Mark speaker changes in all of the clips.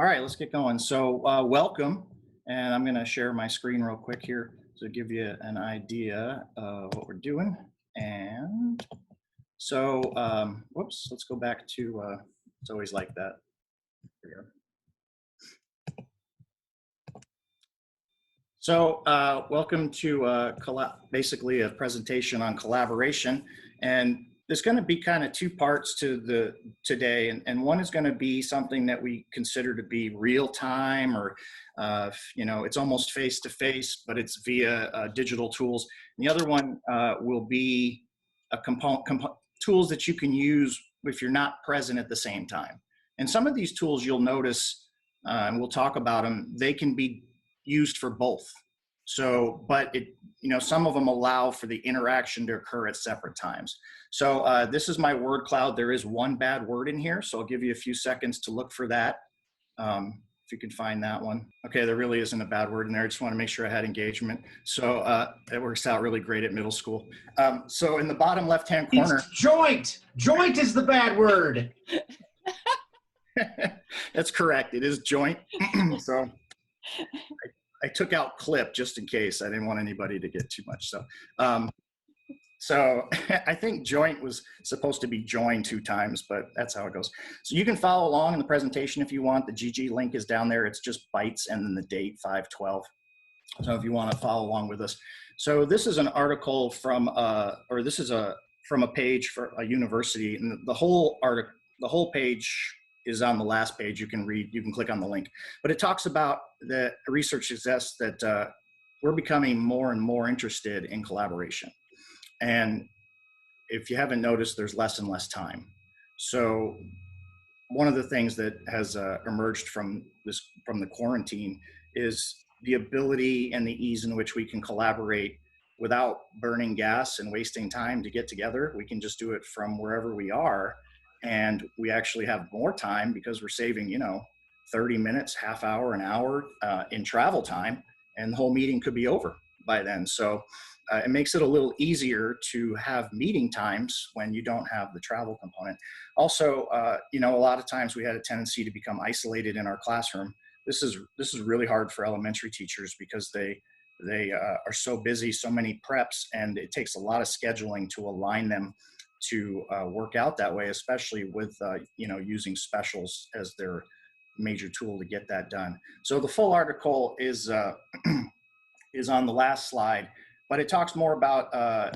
Speaker 1: All right, let's get going. So, welcome, and I'm going to share my screen real quick here to give you an idea of what we're doing. And so, whoops, let's go back to. It's always like that. Here. So, welcome to basically a presentation on collaboration, and there's going to be kind of two parts to the today, and one is going to be something that we consider to be real time, or it's almost face to face, but it's via digital tools. And the other one will be a tools that you can use if you're not present at the same time. And some of these tools you'll notice, and we'll talk about them. They can be used for both. So, but some of them allow for the interaction to occur at separate times. So this is my word cloud. There is one bad word in here, so I'll give you a few seconds to look for that. If you can find that one. Okay, there really isn't a bad word in there. I just want to make sure I had engagement. So it works out really great at middle school. So in the bottom left-hand corner.
Speaker 2: It's joint. Joint is the bad word.
Speaker 1: That's correct. It is joint. So I took out clip just in case. I didn't want anybody to get too much. So I think joint was supposed to be join 2 times, but that's how it goes. So you can follow along in the presentation if you want. The GG link is down there. It's just bytes and then the date 5/12. So if you want to follow along with us. So this is an article from, from a page for a university, and the whole page is on the last page. You can read, you can click on the link, but it talks about the research suggests that we're becoming more and more interested in collaboration. And if you haven't noticed, there's less and less time. So one of the things that has emerged from the quarantine is the ability and the ease in which we can collaborate without burning gas and wasting time to get together. We can just do it from wherever we are. And we actually have more time because we're saving, 30 minutes, half hour, an hour in travel time, and the whole meeting could be over by then. So it makes it a little easier to have meeting times when you don't have the travel component. Also, a lot of times we had a tendency to become isolated in our classroom. This is really hard for elementary teachers because they are so busy, so many preps, and it takes a lot of scheduling to align them to work out that way, especially with using specials as their major tool to get that done. So the full article is on the last slide, but it talks more about the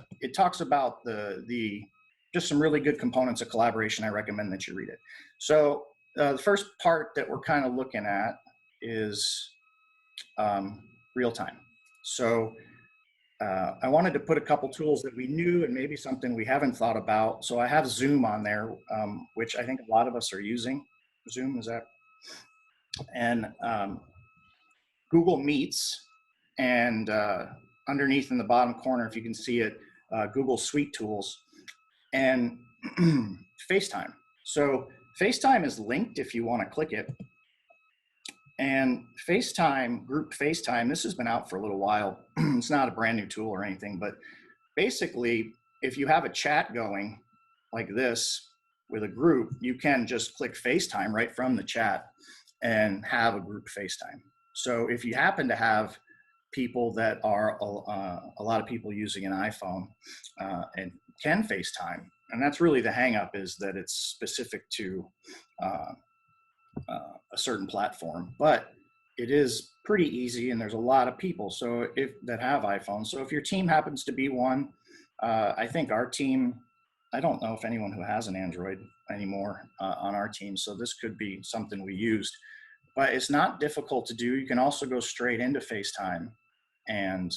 Speaker 1: just some really good components of collaboration. I recommend that you read it. So the first part that we're kind of looking at is real time. So I wanted to put a couple tools that we knew and maybe something we haven't thought about. So I have Zoom on there, which I think a lot of us are using. Zoom, is that? And Google Meets, and underneath in the bottom corner, if you can see it, Google Suite Tools, and FaceTime. So FaceTime is linked if you want to click it. And FaceTime, group FaceTime, this has been out for a little while. It's not a brand new tool or anything, but basically, if you have a chat going like this with a group, you can just click FaceTime right from the chat and have a group FaceTime. So if you happen to have people that are a lot of people using an iPhone and can FaceTime, and that's really the hang up, is that it's specific to a certain platform, but it is pretty easy, and there's a lot of people that have iPhones. So if your team happens to be one, I think our team, I don't know if anyone who has an Android anymore on our team, so this could be something we used, but it's not difficult to do. You can also go straight into FaceTime and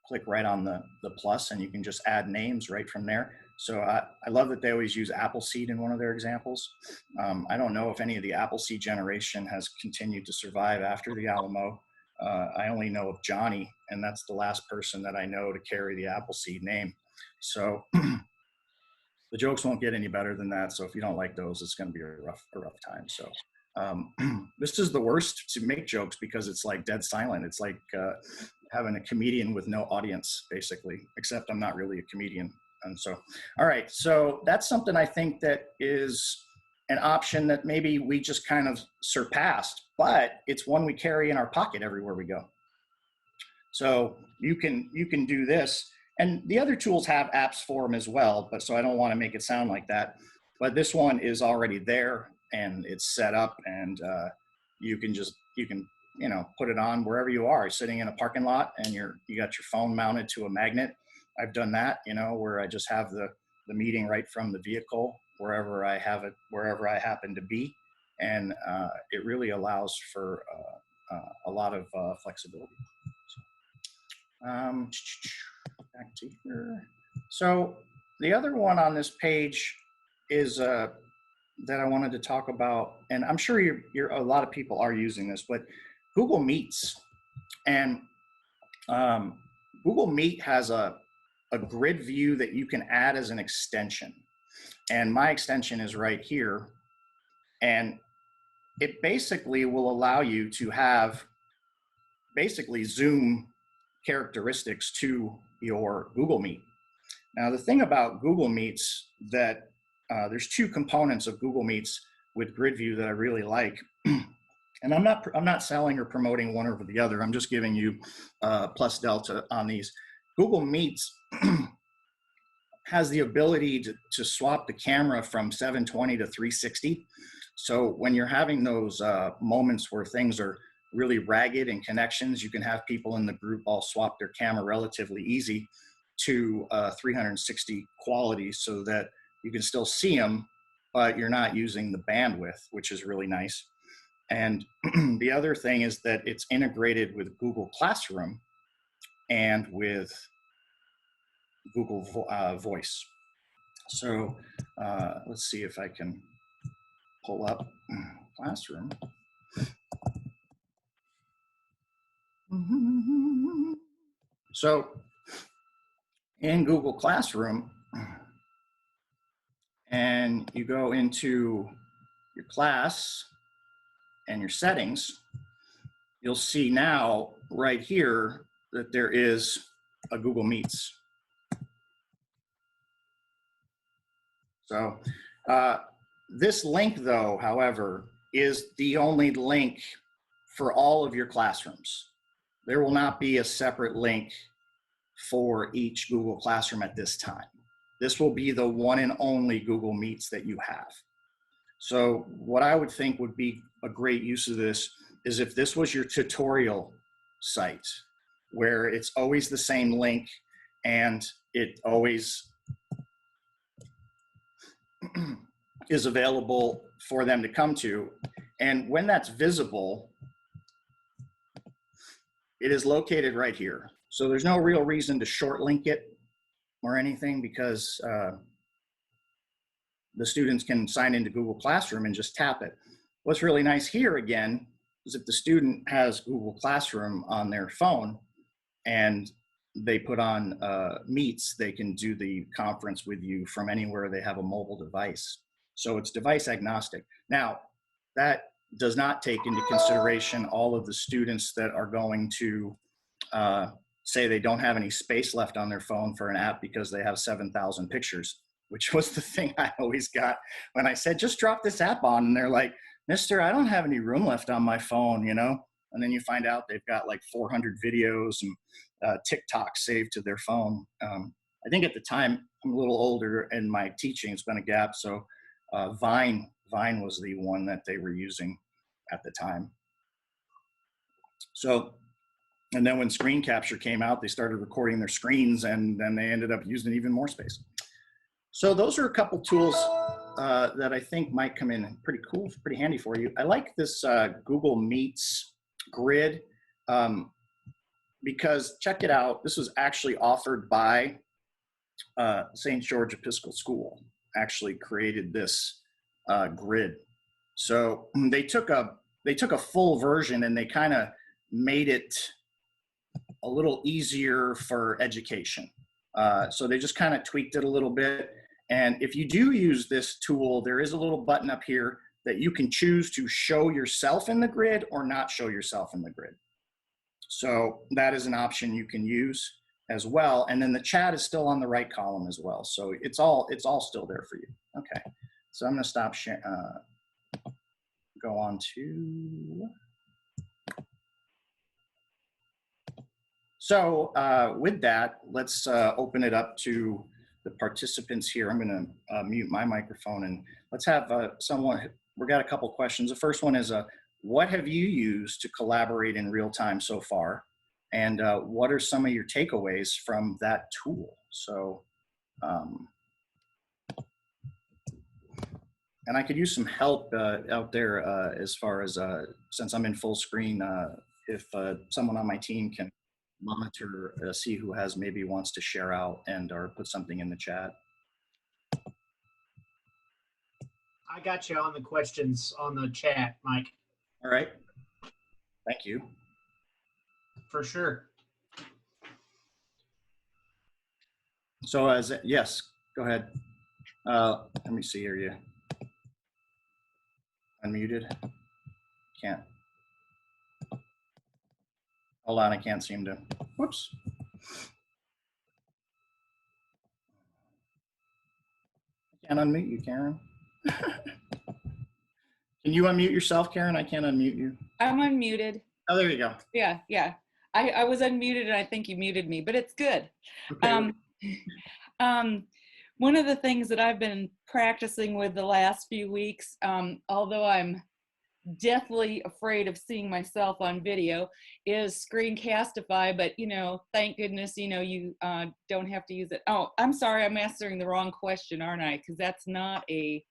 Speaker 1: click right on the plus, and you can just add names right from there. So I love that they always use Appleseed in one of their examples. I don't know if any of the Appleseed generation has continued to survive after the Alamo. I only know of Johnny, and that's the last person that I know to carry the Appleseed name. So the jokes won't get any better than that. So if you don't like those, it's going to be a rough time. So this is the worst to make jokes because it's like dead silent. It's like having a comedian with no audience, basically, except I'm not really a comedian. And so, all right, so that's something I think that is an option that maybe we just kind of surpassed, but it's one we carry in our pocket everywhere we go. So you can do this, and the other tools have apps for them as well. But so I don't want to make it sound like that. But this one is already there and it's set up, and you can put it on wherever you are. You're sitting in a parking lot and you got your phone mounted to a magnet. I've done that, where I just have the meeting right from the vehicle wherever I have it, wherever I happen to be, and it really allows for a lot of flexibility. Back to here. So the other one on this page is that I wanted to talk about, and I'm sure you're a lot of people are using this, but Google Meets. And Google Meet has a grid view that you can add as an extension. And my extension is right here. And it basically will allow you to have basically Zoom characteristics to your Google Meet. Now, the thing about Google Meets that there's two components of Google Meets with grid view that I really like. And I'm not selling or promoting one over the other. I'm just giving you plus delta on these. Google Meets has the ability to swap the camera from 720 to 360. So when you're having those moments where things are really ragged in connections, you can have people in the group all swap their camera relatively easy to 360 quality so that you can still see them, but you're not using the bandwidth, which is really nice. And the other thing is that it's integrated with Google Classroom and with Google Voice. So let's see if I can pull up Classroom. So in Google Classroom, and you go into your class and your settings, you'll see now right here that there is a Google Meets. So this link, though, however, is the only link for all of your classrooms. There will not be a separate link for each Google Classroom at this time. This will be the one and only Google Meets that you have. So what I would think would be a great use of this is if this was your tutorial site, where it's always the same link and it always is available for them to come to. And when that's visible, it is located right here. So there's no real reason to short link it or anything, because the students can sign into Google Classroom and just tap it. What's really nice here again is if the student has Google Classroom on their phone and they put on Meets, they can do the conference with you from anywhere they have a mobile device. So it's device agnostic. Now, that does not take into consideration all of the students that are going to say they don't have any space left on their phone for an app because they have 7,000 pictures, which was the thing I always got when I said, just drop this app on. And they're like, Mister, I don't have any room left on my phone, And then you find out they've got like 400 videos and TikTok saved to their phone. I think at the time, I'm a little older and my teaching has been a gap. So Vine was the one that they were using at the time. So, and then when screen capture came out, they started recording their screens, and then they ended up using even more space. So those are a couple tools that I think might come in pretty cool, pretty handy for you. I like this Google Meets grid because check it out. This was actually offered by St. George Episcopal School, actually created this grid. So they took a full version and they kind of made it a little easier for education. So they just kind of tweaked it a little bit. And if you do use this tool, there is a little button up here that you can choose to show yourself in the grid or not show yourself in the grid. So that is an option you can use as well. And then the chat is still on the right column as well. So it's all still there for you. Okay. So I'm going to stop sharing, go on to. So with that, let's open it up to the participants here. I'm going to mute my microphone and let's have someone, we've got a couple questions. The first one is, what have you used to collaborate in real time so far? And what are some of your takeaways from that tool? So, and I could use some help out there as far as, since I'm in full screen, if someone on my team can monitor, see who has maybe wants to share out and or put something in the chat.
Speaker 2: I got you on the questions on the chat, Mike.
Speaker 1: All right. Thank you.
Speaker 2: For sure.
Speaker 1: So as yes, go ahead. Let me see here. You unmuted? Can't. Hold on, I can't seem to. Whoops. I can't unmute you, Karen. Can you unmute yourself, Karen? I can't unmute you.
Speaker 3: I'm unmuted.
Speaker 1: Oh, there you go.
Speaker 3: Yeah. I was unmuted and I think you muted me, but it's good.
Speaker 1: Okay.
Speaker 3: One of the things that I've been practicing with the last few weeks, although I'm deathly afraid of seeing myself on video, is Screencastify, but thank goodness, you don't have to use it. Oh, I'm sorry, I'm answering the wrong question, aren't I? Because that's not a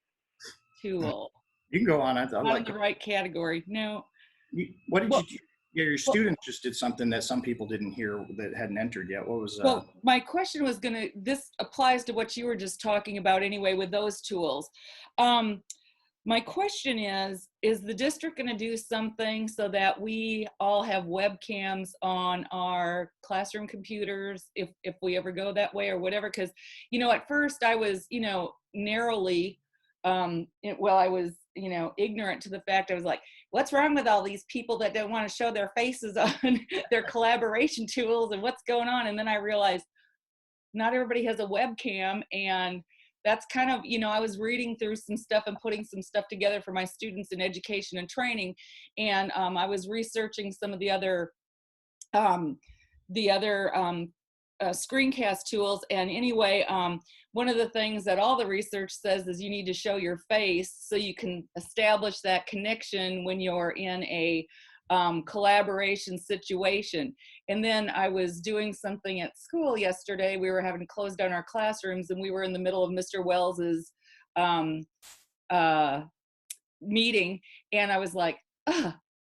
Speaker 3: tool.
Speaker 1: You can go on. I
Speaker 3: not
Speaker 1: like
Speaker 3: in the right category. No.
Speaker 1: What did you do? Yeah, your students just did something that some people didn't hear that hadn't entered yet. What was?
Speaker 3: Well, my question was this applies to what you were just talking about anyway with those tools. My question is the district going to do something so that we all have webcams on our classroom computers if we ever go that way or whatever? Because, at first I was, narrowly, I was, ignorant to the fact. I was like, what's wrong with all these people that don't want to show their faces on their collaboration tools and what's going on? And then I realized not everybody has a webcam, and that's kind of, I was reading through some stuff and putting some stuff together for my students in education and training. And I was researching some of the other screencast tools. And anyway, one of the things that all the research says is you need to show your face so you can establish that connection when you're in a collaboration situation. And then I was doing something at school yesterday. We were having to close down our classrooms, and we were in the middle of Mr. Wells's meeting. And I was like,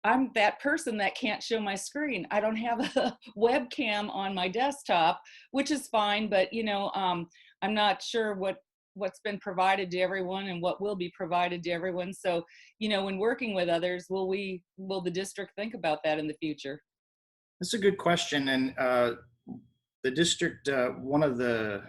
Speaker 3: I'm that person that can't show my screen. I don't have a webcam on my desktop, which is fine, but I'm not sure what's been provided to everyone and what will be provided to everyone. So, when working with others, will the district think about that in the future?
Speaker 1: That's a good question. And the district, one of the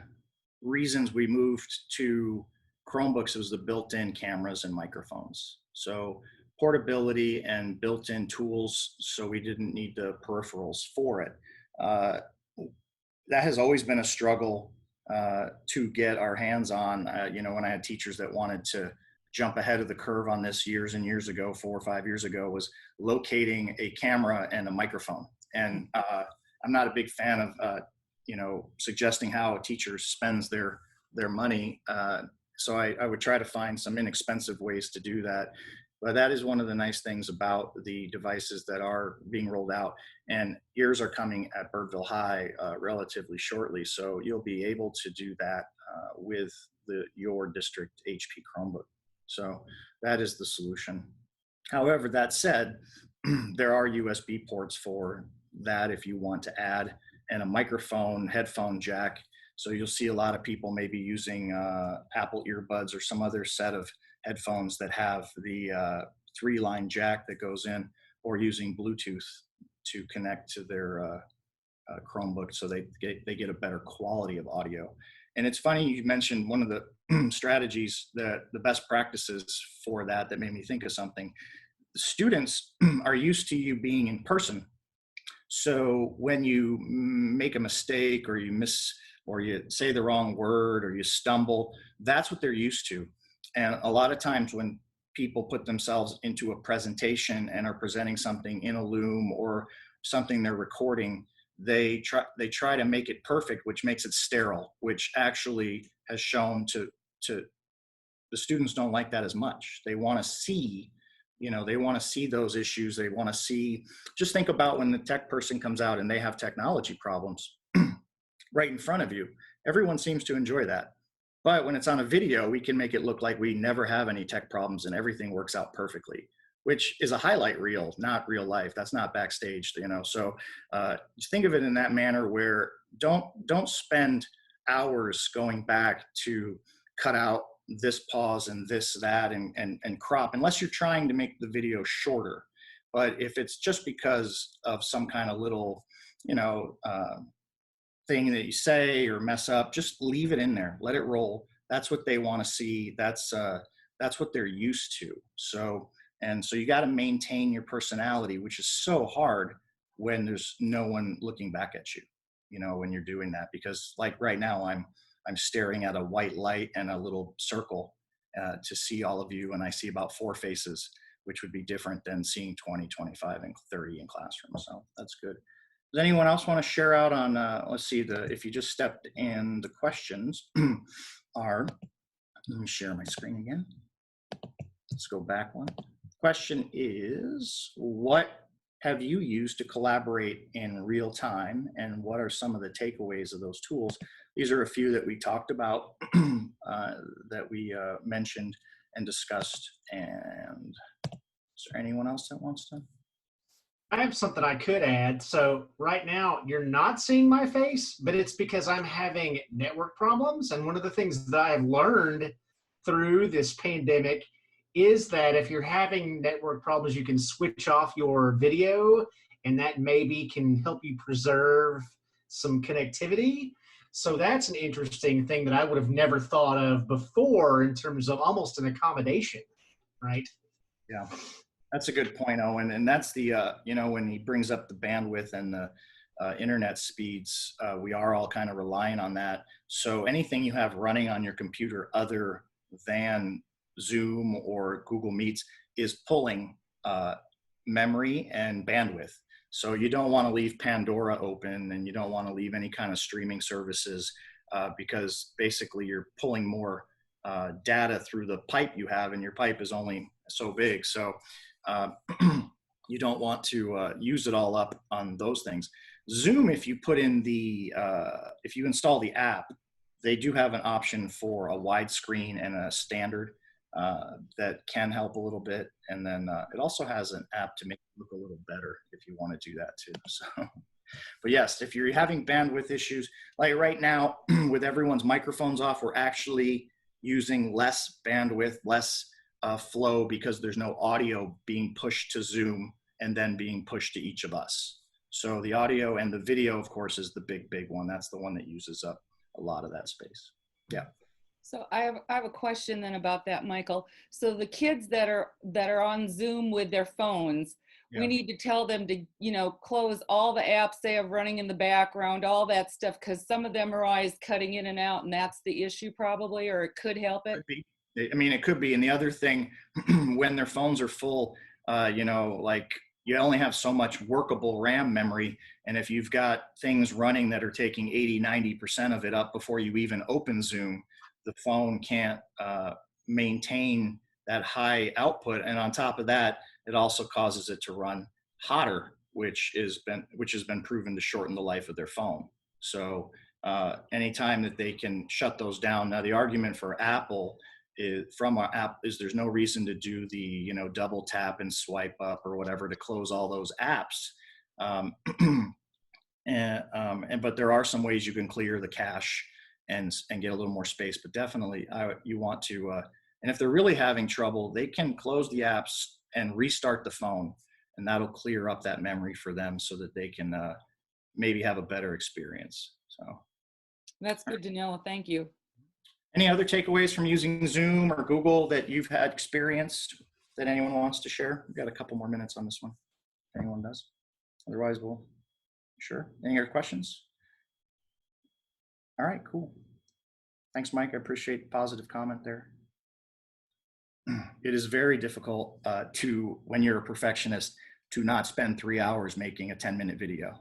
Speaker 1: reasons we moved to Chromebooks was the built-in cameras and microphones. So portability and built-in tools, so we didn't need the peripherals for it. That has always been a struggle to get our hands on. When I had teachers that wanted to jump ahead of the curve on this years and years ago, 4 or 5 years ago, was locating a camera and a microphone. And I'm not a big fan of suggesting how a teacher spends their money. So I would try to find some inexpensive ways to do that. But that is one of the nice things about the devices that are being rolled out. And yours are coming at Birdville High relatively shortly. So you'll be able to do that with your district HP Chromebook. So that is the solution. However, that said, there are USB ports for that if you want to add, and a microphone, headphone jack. So you'll see a lot of people maybe using Apple earbuds or some other set of headphones that have the 3-line jack that goes in, or using Bluetooth to connect to their Chromebook, so they get a better quality of audio. And it's funny you mentioned one of the strategies, that the best practices for that made me think of something. The students are used to you being in person. So when you make a mistake or you miss, or you say the wrong word or you stumble, that's what they're used to. And a lot of times when people put themselves into a presentation and are presenting something in a Loom or something they're recording, they try to make it perfect, which makes it sterile, which actually has shown to the students don't like that as much. They want to see, they want to see those issues. They want to see, just think about when the tech person comes out and they have technology problems right in front of you. Everyone seems to enjoy that. But when it's on a video, we can make it look like we never have any tech problems and everything works out perfectly, which is a highlight reel, not real life. That's not backstage, So just think of it in that manner where don't spend hours going back to cut out this pause and this, that, and crop, unless you're trying to make the video shorter. But if it's just because of some kind of little, thing that you say or mess up, just leave it in there, let it roll. That's what they want to see. That's what they're used to. So you got to maintain your personality, which is so hard when there's no one looking back at you, when you're doing that, because like right now I'm staring at a white light and a little circle to see all of you, and I see about 4 faces, which would be different than seeing 20, 25, and 30 in classrooms. So that's good. Does anyone else want to share out on, let's see, if you just stepped in, the questions are, let me share my screen again. Let's go back one. Question is, what have you used to collaborate in real time, and what are some of the takeaways of those tools? These are a few that we talked about, that we mentioned and discussed. And is there anyone else that wants to?
Speaker 2: I have something I could add. So right now you're not seeing my face, but it's because I'm having network problems. And one of the things that I've learned through this pandemic is that if you're having network problems, you can switch off your video, and that maybe can help you preserve some connectivity. So that's an interesting thing that I would have never thought of before in terms of almost an accommodation, right?
Speaker 1: Yeah. That's a good point, Owen. And that's the, when he brings up the bandwidth and the internet speeds, we are all kind of relying on that. So anything you have running on your computer other than Zoom or Google Meets is pulling memory and bandwidth. So you don't want to leave Pandora open, and you don't want to leave any kind of streaming services because basically you're pulling more data through the pipe you have, and your pipe is only so big. So you don't want to use it all up on those things. Zoom, if you put in if you install the app, they do have an option for a widescreen and a standard that can help a little bit. And then it also has an app to make it look a little better if you want to do that too. So, but yes, if you're having bandwidth issues, like right now with everyone's microphones off, we're actually using less bandwidth, less flow, because there's no audio being pushed to Zoom and then being pushed to each of us. So the audio and the video, of course, is the big one. That's the one that uses up a lot of that space. Yeah.
Speaker 3: So I have a question then about that, Michael. So the kids that are on Zoom with their phones,
Speaker 1: Yeah.
Speaker 3: we need to tell them to, close all the apps they have running in the background, all that stuff, because some of them are always cutting in and out, and that's the issue probably, or it could help it.
Speaker 1: Could be. I mean, it could be. And the other thing, when their phones are full, like you only have so much workable RAM memory. And if you've got things running that are taking 80, 90% of it up before you even open Zoom, the phone can't maintain that high output. And on top of that, it also causes it to run hotter, which has been proven to shorten the life of their phone. So anytime that they can shut those down. Now, the argument for Apple from our app is there's no reason to do the double tap and swipe up or whatever to close all those apps, but there are some ways you can clear the cache and get a little more space. But definitely you want to and if they're really having trouble, they can close the apps and restart the phone, and that'll clear up that memory for them so that they can maybe have a better experience. So
Speaker 3: That's good to know. Thank you.
Speaker 1: any other takeaways from using Zoom or Google that you've had experienced that anyone wants to share? We've got a couple more minutes on this one, if anyone does. Otherwise, sure. Any other questions? All right, cool. Thanks, Mike. I appreciate the positive comment there. it is very difficult when you're a perfectionist, to not spend 3 hours making a 10-minute video.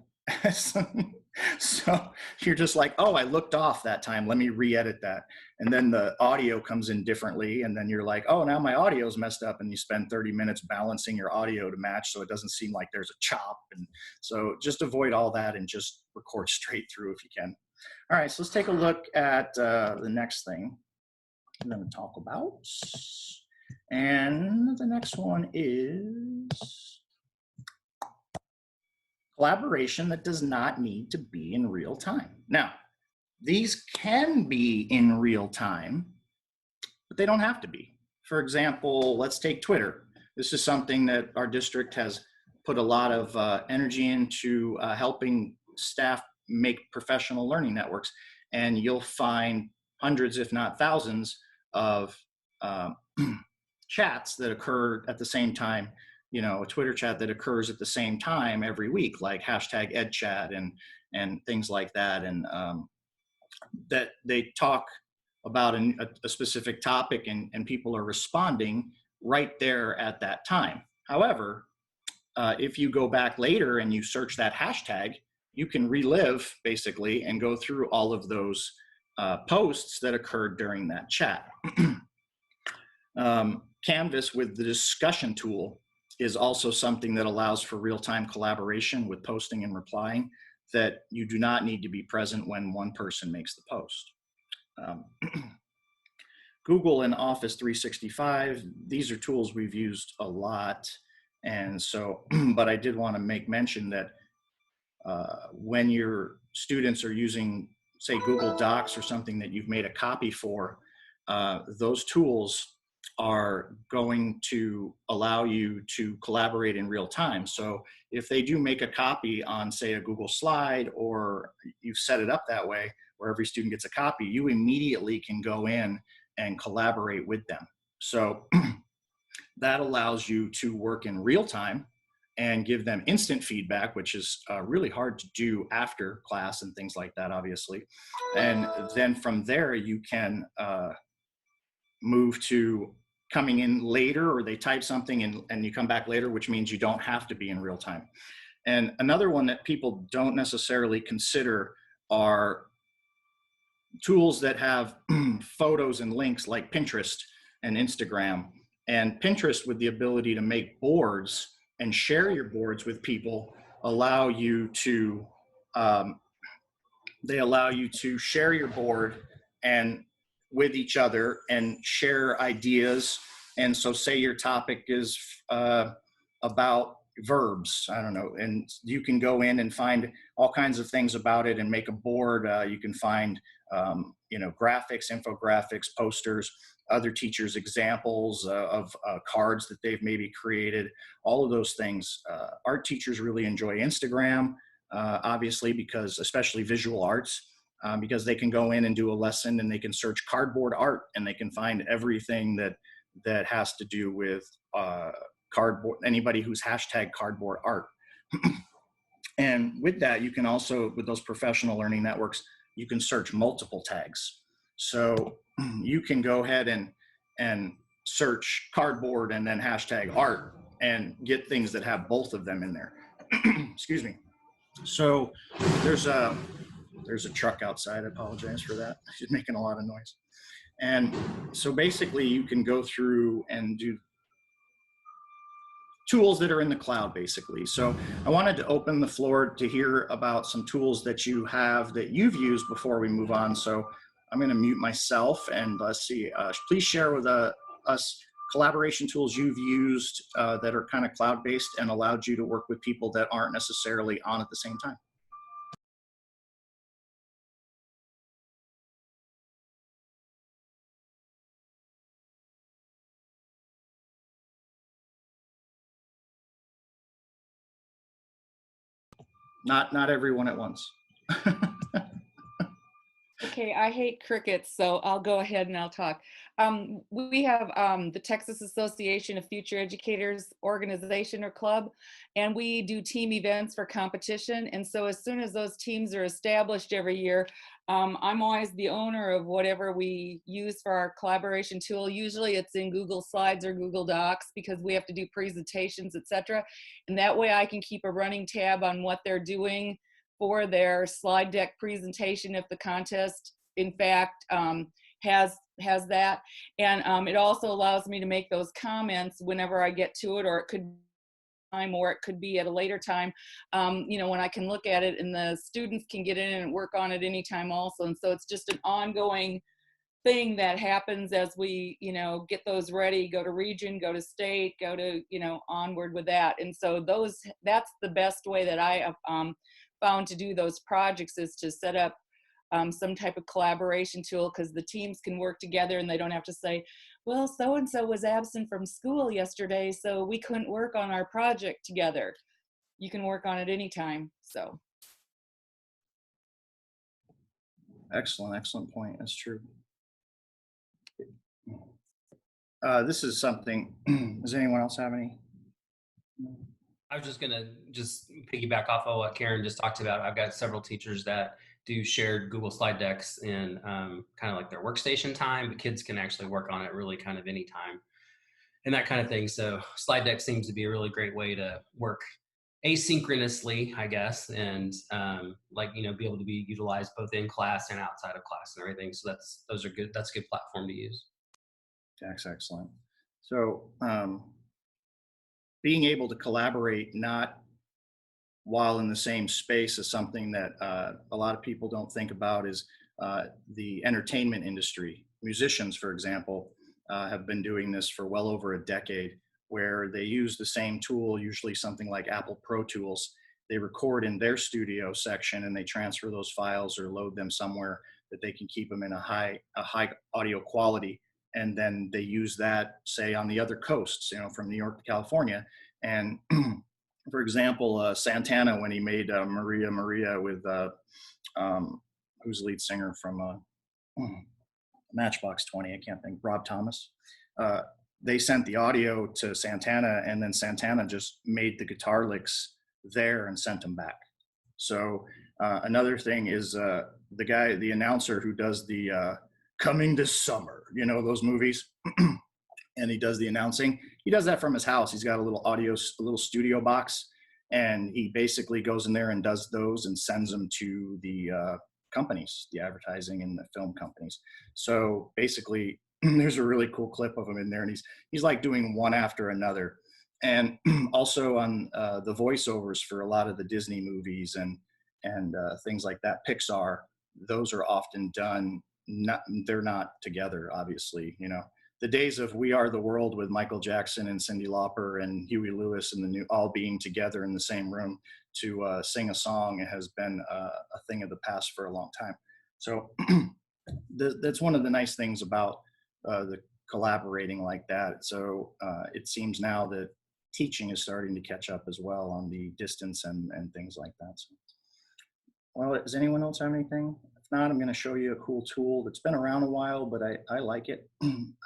Speaker 1: So you're just like, oh, I looked off that time. Let me re-edit that. And then the audio comes in differently. And then you're like, oh, now my audio's messed up. And you spend 30 minutes balancing your audio to match so it doesn't seem like there's a chop. And so just avoid all that and just record straight through if you can. All right, so let's take a look at the next thing I'm going to talk about. And the next one is collaboration that does not need to be in real time. Now, these can be in real time, but they don't have to be. For example, let's take Twitter. This is something that our district has put a lot of energy into helping staff make professional learning networks. And you'll find hundreds, if not thousands, of chats that occur at the same time, a Twitter chat that occurs at the same time every week, like hashtag EdChat and things like that. And that they talk about a specific topic and people are responding right there at that time. However, if you go back later and you search that hashtag, you can relive basically and go through all of those posts that occurred during that chat. Canvas with the discussion tool is also something that allows for real-time collaboration with posting and replying, that you do not need to be present when one person makes the post. Google and Office 365, these are tools we've used a lot. And so, but I did want to make mention that when your students are using, say, Google Docs or something that you've made a copy for, those tools are going to allow you to collaborate in real time. So if they do make a copy on, say, a Google slide, or you've set it up that way where every student gets a copy, you immediately can go in and collaborate with them. So that allows you to work in real time and give them instant feedback, which is really hard to do after class and things like that, obviously. And then from there, you can move to coming in later, or they type something and you come back later, which means you don't have to be in real time. And another one that people don't necessarily consider are tools that have photos and links, like Pinterest and Instagram. And Pinterest, with the ability to make boards and share your boards with people, allow you to share your board and with each other and share ideas. And so say your topic is about verbs, I don't know, and you can go in and find all kinds of things about it and make a board. You can find graphics, infographics, posters, other teachers' examples of cards that they've maybe created, all of those things. Art teachers really enjoy Instagram, obviously, because especially visual arts, because they can go in and do a lesson and they can search cardboard art and they can find everything that has to do with cardboard, anybody who's hashtag cardboard art. And with that, you can also, with those professional learning networks, you can search multiple tags. So you can go ahead and search cardboard and then hashtag art and get things that have both of them in there. Excuse me. So there's a truck outside. I apologize for that. She's making a lot of noise. And so basically you can go through and do tools that are in the cloud, basically. So I wanted to open the floor to hear about some tools that you have that you've used before we move on. So I'm going to mute myself and let's see, please share with us collaboration tools you've used that are kind of cloud-based and allowed you to work with people that aren't necessarily on at the same time. Not everyone at once.
Speaker 3: Okay, I hate crickets, so I'll go ahead and I'll talk. We have the Texas Association of Future Educators organization or club, and we do team events for competition. And so as soon as those teams are established every year, I'm always the owner of whatever we use for our collaboration tool. Usually it's in Google Slides or Google Docs because we have to do presentations, etc. And that way I can keep a running tab on what they're doing for their slide deck presentation if the contest in fact has that, and it also allows me to make those comments whenever I get to it, or it could time, or it could be at a later time, when I can look at it, and the students can get in and work on it anytime also. And so it's just an ongoing thing that happens as we get those ready, go to region, go to state, go to onward with that. And so that's the best way that I have found to do those projects, is to set up some type of collaboration tool, because the teams can work together and they don't have to say, well, so and so was absent from school yesterday, so we couldn't work on our project together. You can work on it anytime. So
Speaker 1: Excellent point. That's true. This is something, does anyone else have any?
Speaker 4: I was just gonna piggyback off of what Karen just talked about. I've got several teachers that do shared Google slide decks in kind of like their workstation time, but kids can actually work on it really kind of anytime and that kind of thing. So slide deck seems to be a really great way to work asynchronously, I guess, and be able to be utilized both in class and outside of class and everything. So that's a good platform to use.
Speaker 1: That's excellent. So being able to collaborate not while in the same space is something that a lot of people don't think about, is the entertainment industry. Musicians, for example, have been doing this for well over a decade, where they use the same tool, usually something like Apple Pro Tools. They record in their studio section and they transfer those files or load them somewhere that they can keep them in a high audio quality. And then they use that, say, on the other coasts, from New York to California. And for example, Santana, when he made Maria Maria with, who's the lead singer from Matchbox 20, I can't think, Rob Thomas. They sent the audio to Santana, and then Santana just made the guitar licks there and sent them back. So another thing is the announcer who does the Coming This Summer, those movies, and he does the announcing. He does that from his house. He's got a little studio box, and he basically goes in there and does those and sends them to the companies, the advertising and the film companies. So basically, there's a really cool clip of him in there, and he's like doing one after another. And also on the voiceovers for a lot of the Disney movies and things like that, Pixar, those are often done. They're not together, obviously. The days of We Are the World with Michael Jackson and Cyndi Lauper and Huey Lewis and all being together in the same room to sing a song has been a thing of the past for a long time. So that's one of the nice things about the collaborating like that. So it seems now that teaching is starting to catch up as well on the distance and things like that. So, well, does anyone else have anything? If not, I'm going to show you a cool tool that's been around a while, but I like it.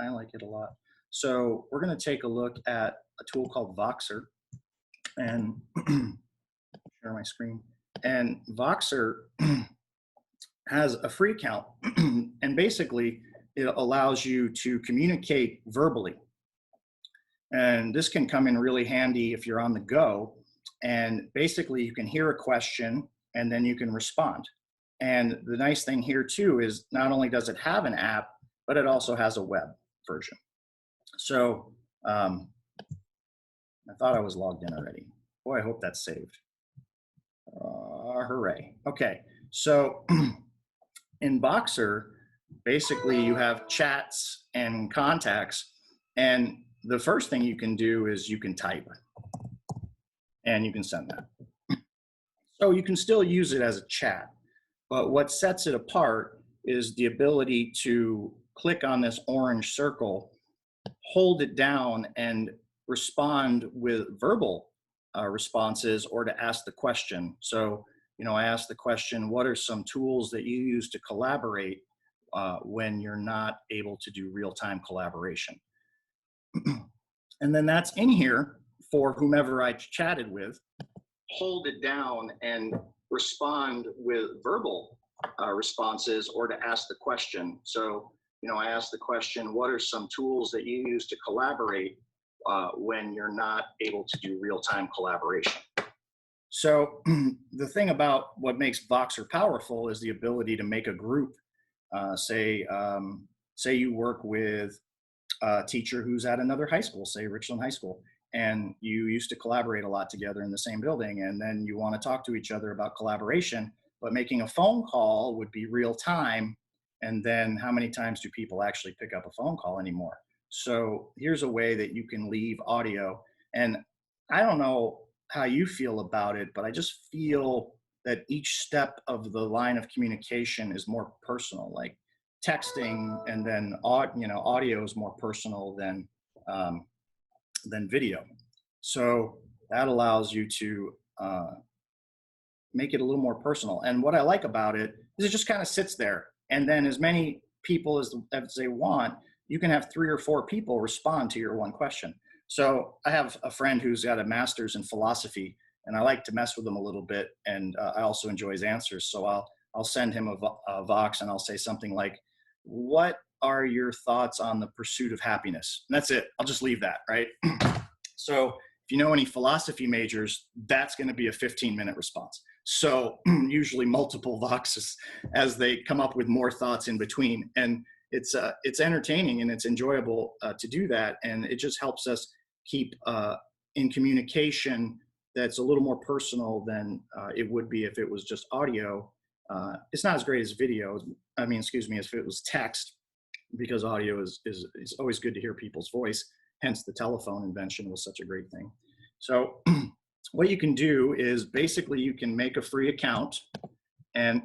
Speaker 1: I like it a lot. So we're going to take a look at a tool called Voxer, and share my screen. And Voxer has a free account, and basically it allows you to communicate verbally. And this can come in really handy if you're on the go. And basically you can hear a question and then you can respond. And the nice thing here too is not only does it have an app, but it also has a web version. So I thought I was logged in already. Boy, I hope that's saved. Hooray. Okay, so in Voxer, basically you have chats and contacts, and the first thing you can do is you can type and you can send that. So you can still use it as a chat, but what sets it apart is the ability to click on this orange circle, hold it down, and respond with verbal responses or to ask the question. So I asked the question, what are some tools that you use to collaborate when you're not able to do real-time collaboration? And then that's in here for whomever I chatted with. Hold it down and respond with verbal responses, or to ask the question. So, I asked the question, what are some tools that you use to collaborate when you're not able to do real-time collaboration? So the thing about what makes Voxer powerful is the ability to make a group. Say you work with a teacher who's at another high school, say Richland High School, and you used to collaborate a lot together in the same building, and then you want to talk to each other about collaboration, but making a phone call would be real time. And then how many times do people actually pick up a phone call anymore? So here's a way that you can leave audio. And I don't know how you feel about it, but I just feel that each step of the line of communication is more personal, like texting, and then audio is more personal than video. So that allows you to make it a little more personal. And what I like about it is it just kind of sits there, and then as many people as they want, you can have 3 or 4 people respond to your one question. So I have a friend who's got a master's in philosophy, and I like to mess with him a little bit, and I also enjoy his answers. So I'll send him a Vox, and I'll say something like, what are your thoughts on the pursuit of happiness? And that's it. I'll just leave that, right? So if you know any philosophy majors, that's going to be a 15-minute response. So usually multiple Voxes as they come up with more thoughts in between. And it's entertaining and it's enjoyable to do that. And it just helps us keep in communication that's a little more personal than it would be if it was just audio. It's not as great as video. If it was text, because audio is always good to hear people's voice. Hence the telephone invention was such a great thing. So what you can do is basically you can make a free account and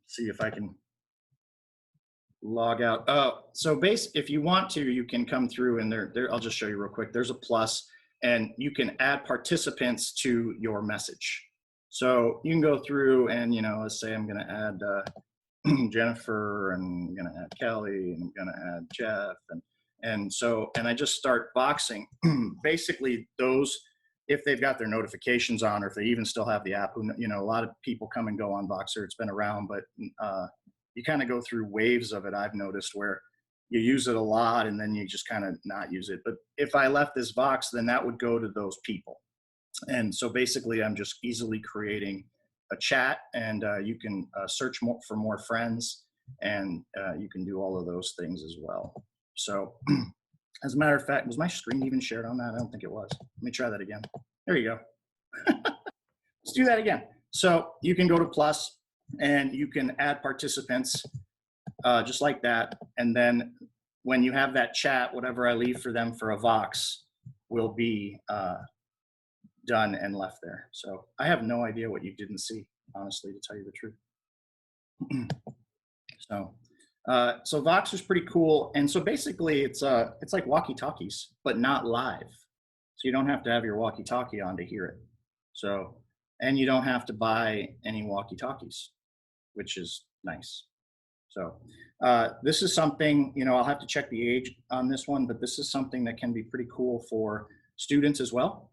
Speaker 1: see if I can log out. So if you want to, you can come through and there, I'll just show you real quick. There's a plus, and you can add participants to your message. So you can go through and, let's say I'm going to add Jennifer, and I'm going to add Kelly, and I'm going to add Jeff. And I just start boxing. Basically those, if they've got their notifications on, or if they even still have the app, a lot of people come and go on Voxer. It's been around, but you kind of go through waves of it. I've noticed where you use it a lot and then you just kind of not use it. But if I left this Vox, then that would go to those people. And so basically I'm just easily creating a chat, and you can search for more friends, and you can do all of those things as well. So as a matter of fact, was my screen even shared on that? I don't think it was. Let me try that again. There you go. Let's do that again. So you can go to plus and you can add participants just like that. And then when you have that chat, whatever I leave for them for a Vox will be done and left there. So I have no idea what you didn't see, honestly, to tell you the truth. So Vox is pretty cool. And so basically it's like walkie-talkies, but not live. So you don't have to have your walkie-talkie on to hear it. So, and you don't have to buy any walkie-talkies, which is nice. So this is something, I'll have to check the age on this one, but this is something that can be pretty cool for students as well,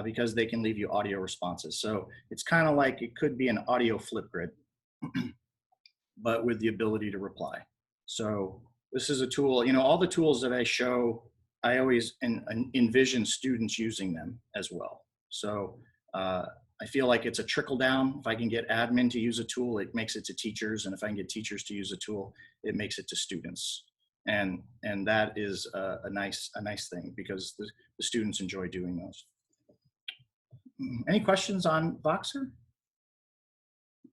Speaker 1: because they can leave you audio responses. So it's kind of like it could be an audio Flipgrid, but with the ability to reply. So this is a tool, all the tools that I show, I always envision students using them as well. So I feel like it's a trickle down. If I can get admin to use a tool, it makes it to teachers. And if I can get teachers to use a tool, it makes it to students. And that is a nice thing, because the students enjoy doing those. Any questions on Voxer?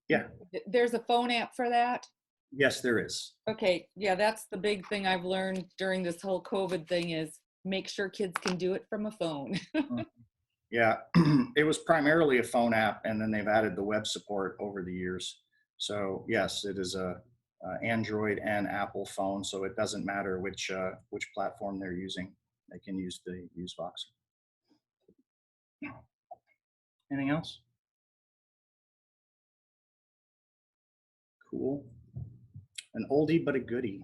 Speaker 1: Yeah.
Speaker 3: There's a phone app for that?
Speaker 1: Yes, there is.
Speaker 3: Okay, yeah, that's the big thing I've learned during this whole COVID thing, is make sure kids can do it from a phone.
Speaker 1: Yeah, it was primarily a phone app, and then they've added the web support over the years. So yes, it is a Android and Apple phone, so it doesn't matter which platform they're using. They can use Voxer. Anything else? Cool. An oldie but a goodie.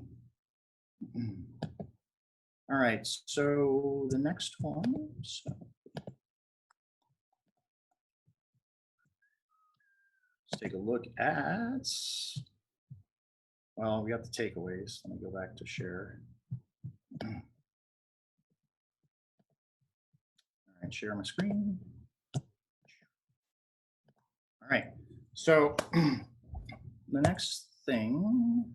Speaker 1: All right, so the next one. So let's take a look at, well, we got the takeaways. Let me go back to share. All right, share my screen. All right, so the next thing,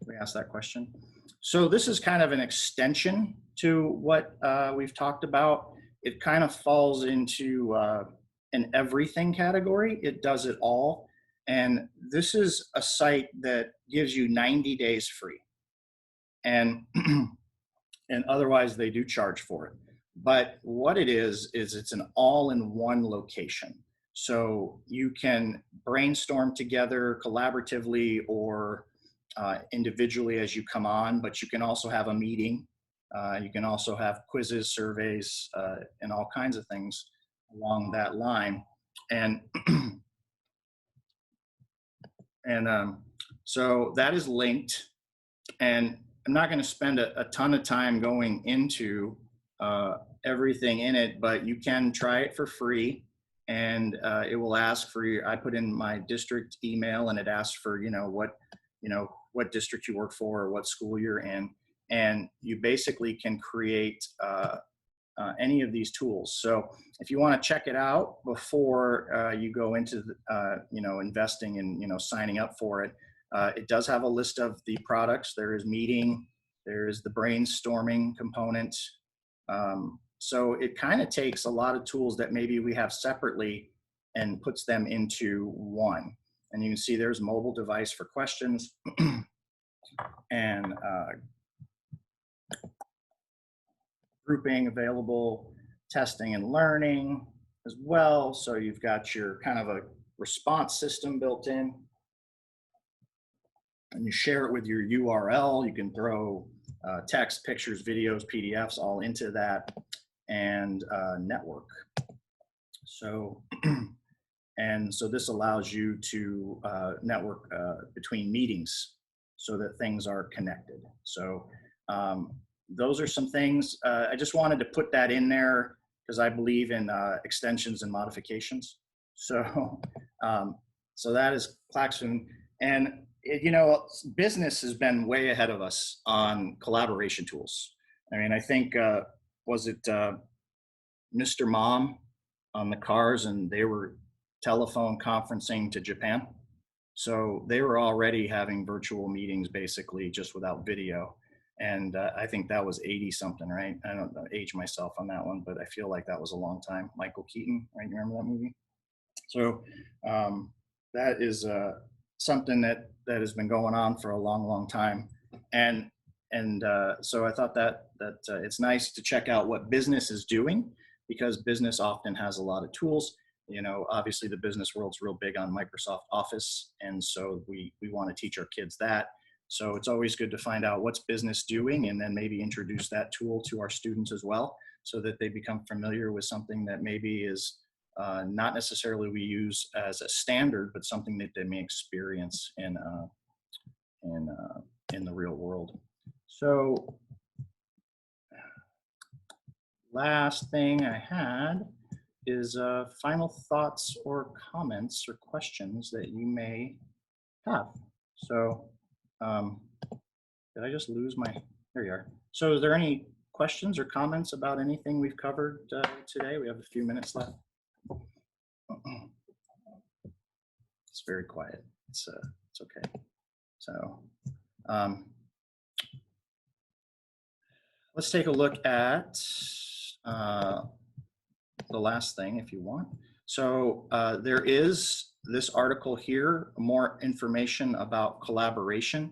Speaker 1: we asked that question. So this is kind of an extension to what we've talked about. It kind of falls into an everything category. It does it all. And this is a site that gives you 90 days free. And, and otherwise they do charge for it. But what it is it's an all-in-one location. So you can brainstorm together collaboratively or individually as you come on, but you can also have a meeting. You can also have quizzes, surveys, and all kinds of things along that line. And so that is linked. And I'm not going to spend a ton of time going into everything in it, but you can try it for free. And it will ask for your, I put in my district email and it asks for, what district you work for or what school you're in. And you basically can create any of these tools. So if you want to check it out before you go into, investing and, signing up for it, it does have a list of the products. There is meeting, there is the brainstorming component. So it kind of takes a lot of tools that maybe we have separately and puts them into one. And you can see there's mobile device for questions and grouping available, testing and learning as well. So you've got your kind of a response system built in. And you share it with your URL. You can throw text, pictures, videos, PDFs all into that, and network. So, and so this allows you to network between meetings so that things are connected. So those are some things. I just wanted to put that in there because I believe in extensions and modifications. So, so that is Claxon. And business has been way ahead of us on collaboration tools. I mean, I think, was it Mr. Mom on the cars, and they were telephone conferencing to Japan. So they were already having virtual meetings basically just without video. And I think that was 80 something, right? I don't age myself on that one, but I feel like that was a long time. Michael Keaton, right? You remember that movie? So that is something that has been going on for a long, long time. And so I thought that it's nice to check out what business is doing, because business often has a lot of tools. Obviously the business world's real big on Microsoft Office. And so we want to teach our kids that. So it's always good to find out what's business doing and then maybe introduce that tool to our students as well, so that they become familiar with something that maybe is not necessarily we use as a standard, but something that they may experience in the real world. So last thing I had is final thoughts or comments or questions that you may have. So did I just lose my, there you are. So is there any questions or comments about anything we've covered today? We have a few minutes left. It's very quiet. It's okay. So let's take a look at the last thing if you want. So there is this article here, more information about collaboration,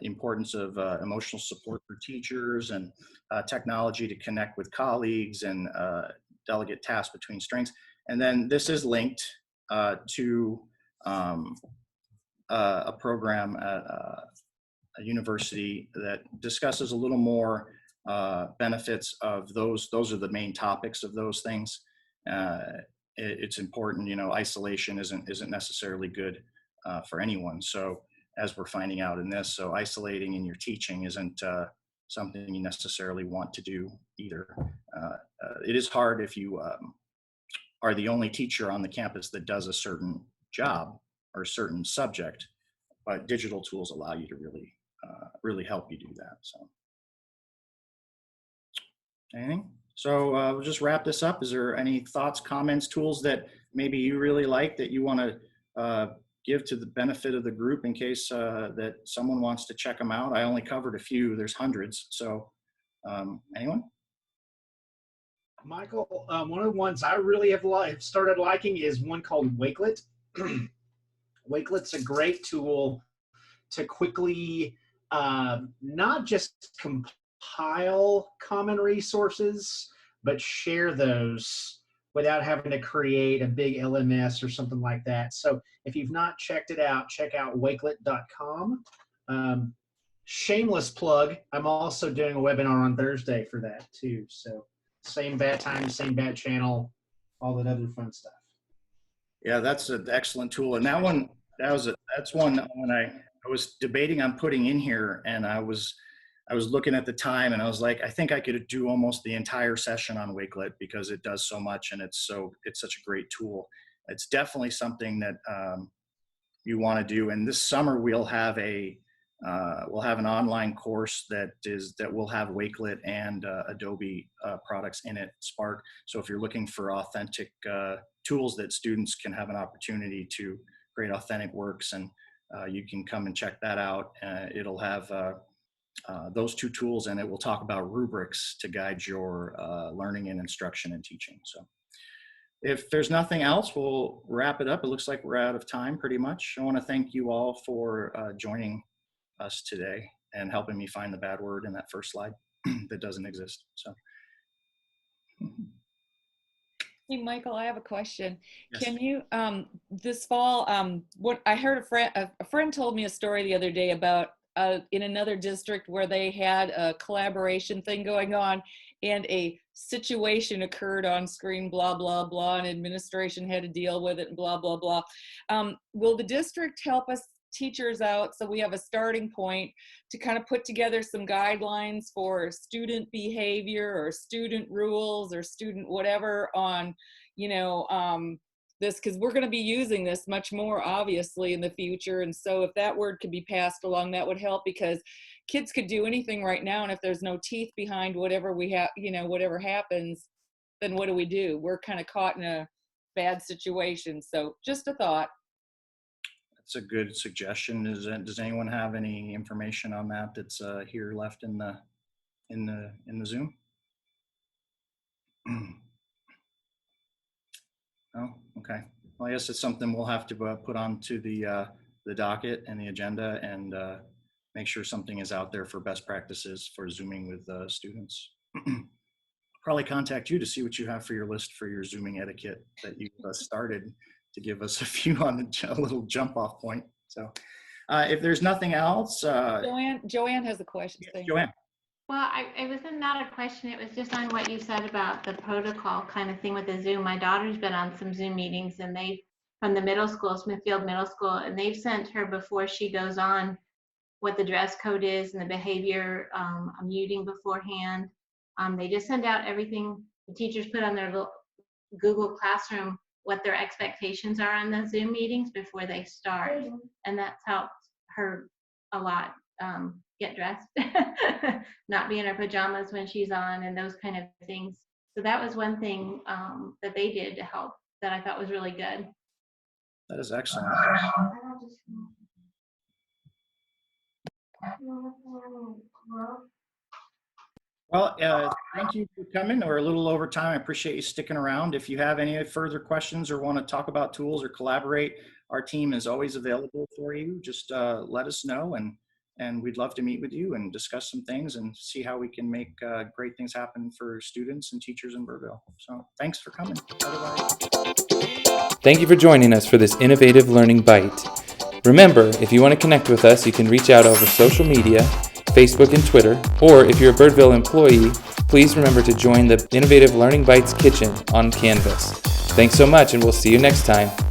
Speaker 1: importance of emotional support for teachers, and technology to connect with colleagues, and delegate tasks between strengths. And then this is linked to a program at a university that discusses a little more benefits of those. Those are the main topics of those things. it's important. Isolation isn't necessarily good for anyone. So as we're finding out in this, so isolating in your teaching isn't something you necessarily want to do either. It is hard if you are the only teacher on the campus that does a certain job or a certain subject, but digital tools allow you to really help you do that. So anything? So we'll just wrap this up. Is there any thoughts, comments, tools that maybe you really like that you want to give to the benefit of the group in case that someone wants to check them out? I only covered a few. There's hundreds. So anyone?
Speaker 2: Michael, one of the ones I really have started liking is one called Wakelet. Wakelet's a great tool to quickly not just compile common resources, but share those without having to create a big LMS or something like that. So if you've not checked it out, check out wakelet.com. Shameless plug, I'm also doing a webinar on Thursday for that too. So same bad time, same bad channel, all that other fun stuff.
Speaker 1: Yeah, that's an excellent tool. And that's one when I was debating on putting in here, and I was looking at the time and I was like, I think I could do almost the entire session on Wakelet because it does so much and it's such a great tool. It's definitely something that you want to do. And this summer we'll have an online course that will have Wakelet and Adobe products in it, Spark. So if you're looking for authentic tools that students can have an opportunity to create authentic works, and you can come and check that out. It'll have those two tools, and it will talk about rubrics to guide your learning and instruction and teaching. So if there's nothing else, we'll wrap it up. It looks like we're out of time pretty much. I want to thank you all for joining us today and helping me find the bad word in that first slide that doesn't exist. So.
Speaker 3: Hey, Michael, I have a question.
Speaker 1: Yes.
Speaker 3: Can you, this fall, what I heard a friend told me a story the other day about in another district where they had a collaboration thing going on and a situation occurred on screen, blah, blah, blah, and administration had to deal with it and blah, blah, blah. Will the district help us teachers out so we have a starting point to kind of put together some guidelines for student behavior or student rules or student whatever on, this, because we're going to be using this much more obviously in the future. And so if that word could be passed along, that would help, because kids could do anything right now. And if there's no teeth behind whatever we have, whatever happens, then what do? We're kind of caught in a bad situation. So just a thought.
Speaker 1: That's a good suggestion. Does anyone have any information on that that's here left in the Zoom? Oh, okay. Well, I guess it's something we'll have to put onto the docket and the agenda, and make sure something is out there for best practices for Zooming with students. Probably contact you to see what you have for your list for your Zooming etiquette that you started, to give us a few on a little jump off point. So if there's nothing else.
Speaker 3: Joanne has a question.
Speaker 1: Yeah, Joanne.
Speaker 5: Well, it was not a question. It was just on what you said about the protocol kind of thing with the Zoom. My daughter's been on some Zoom meetings, and from the middle school, Smithfield Middle School, and they've sent her before she goes on what the dress code is and the behavior, a muting beforehand. They just send out everything. The teachers put on their little Google Classroom what their expectations are on the Zoom meetings before they start. And that's helped her a lot get dressed, not be in her pajamas when she's on, and those kind of things. So that was one thing that they did to help that I thought was really good.
Speaker 1: That is excellent. Well, thank you for coming. We're a little over time. I appreciate you sticking around. If you have any further questions or want to talk about tools or collaborate, our team is always available for you. Just let us know, and we'd love to meet with you and discuss some things and see how we can make great things happen for students and teachers in Birdville. So thanks for coming.
Speaker 6: Thank you for joining us for this Innovative Learning Bite. Remember, if you want to connect with us, you can reach out over social media, Facebook and Twitter, or if you're a Birdville employee, please remember to join the Innovative Learning Bites Kitchen on Canvas. Thanks so much, and we'll see you next time.